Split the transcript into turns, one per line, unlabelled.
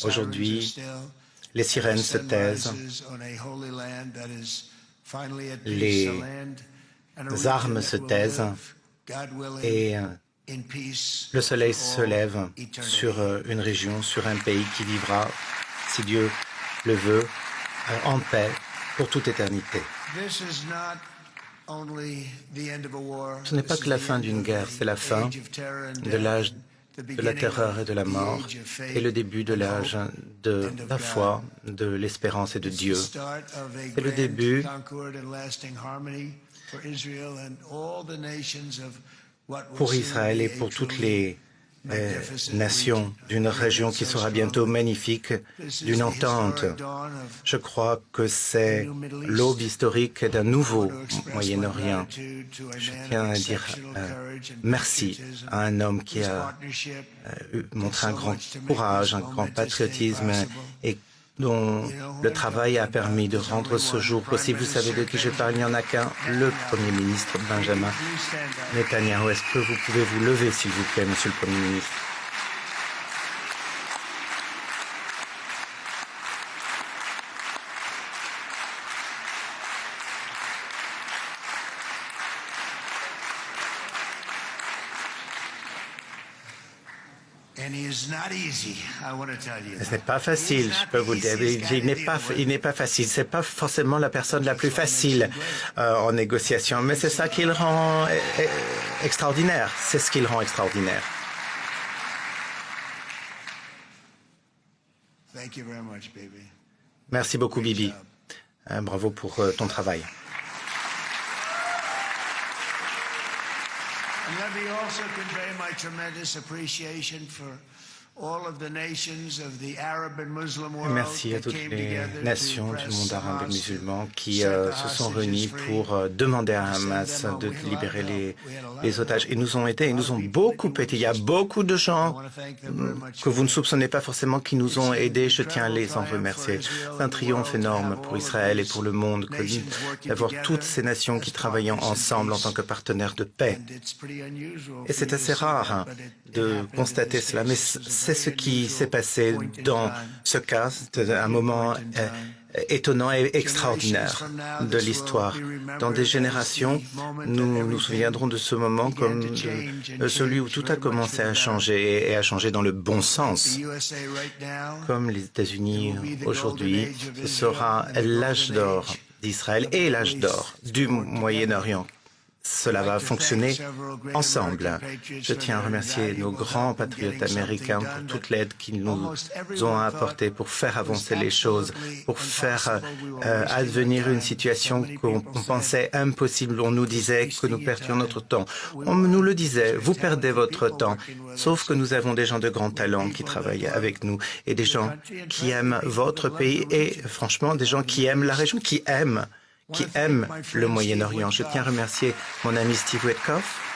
Aujourd'hui, les sirènes se taisent, les armes se taisent et le soleil se lève sur une région, sur un pays qui vivra, si Dieu le veut, en paix pour toute éternité. Ce n'est pas que la fin d'une guerre, c'est la fin de l'âge de la terreur et de la mort et le début de l'âge de la foi, de l'espérance et de Dieu. C'est le début pour Israël et pour toutes les nations d'une région qui sera bientôt magnifique, d'une entente. Je crois que c'est l'aube historique d'un nouveau Moyen-Orient. Je tiens à dire merci à un homme qui a montré un grand courage, un grand patriotisme et dont le travail a permis de rendre ce jour possible. Vous savez de qui je parle, il n'y en a qu'un, le Premier ministre Benjamin Netanyahu. Est-ce que vous pouvez vous lever, s'il vous plaît, Monsieur le Premier ministre? Ce n'est pas facile, je peux vous le dire. Il n'est pas facile. Ce n'est pas forcément la personne la plus facile en négociation, mais c'est ça qui le rend extraordinaire. C'est ce qui le rend extraordinaire. Merci beaucoup, Bibi. Bravo pour ton travail.
And let me also convey my tremendous appreciation for all of the nations of the Arab and Muslim world.
Merci à toutes les nations du monde arabe et musulman qui se sont réunies pour demander à Hamas de libérer les otages. Ils nous ont aidés, ils nous ont beaucoup aidés. Il y a beaucoup de gens que vous ne soupçonnez pas forcément qui nous ont aidés. Je tiens à les en remercier. C'est un triomphe énorme pour Israël et pour le monde d'avoir toutes ces nations qui travaillent ensemble en tant que partenaires de paix. Et c'est assez rare de constater cela, mais c'est ce qui s'est passé dans ce cas. C'est un moment étonnant et extraordinaire de l'histoire. Dans des générations, nous nous souviendrons de ce moment comme celui où tout a commencé à changer et à changer dans le bon sens. Comme les États-Unis aujourd'hui, ce sera l'âge d'or d'Israël et l'âge d'or du Moyen-Orient. Cela va fonctionner ensemble. Je tiens à remercier nos grands patriotes américains pour toute l'aide qu'ils nous ont apportée pour faire avancer les choses, pour faire advenir une situation qu'on pensait impossible. On nous disait que nous perdions notre temps. On nous le disait, vous perdez votre temps. Sauf que nous avons des gens de grand talent qui travaillent avec nous et des gens qui aiment votre pays et franchement des gens qui aiment la région, qui aiment le Moyen-Orient. Je tiens à remercier mon ami Steve Witkoff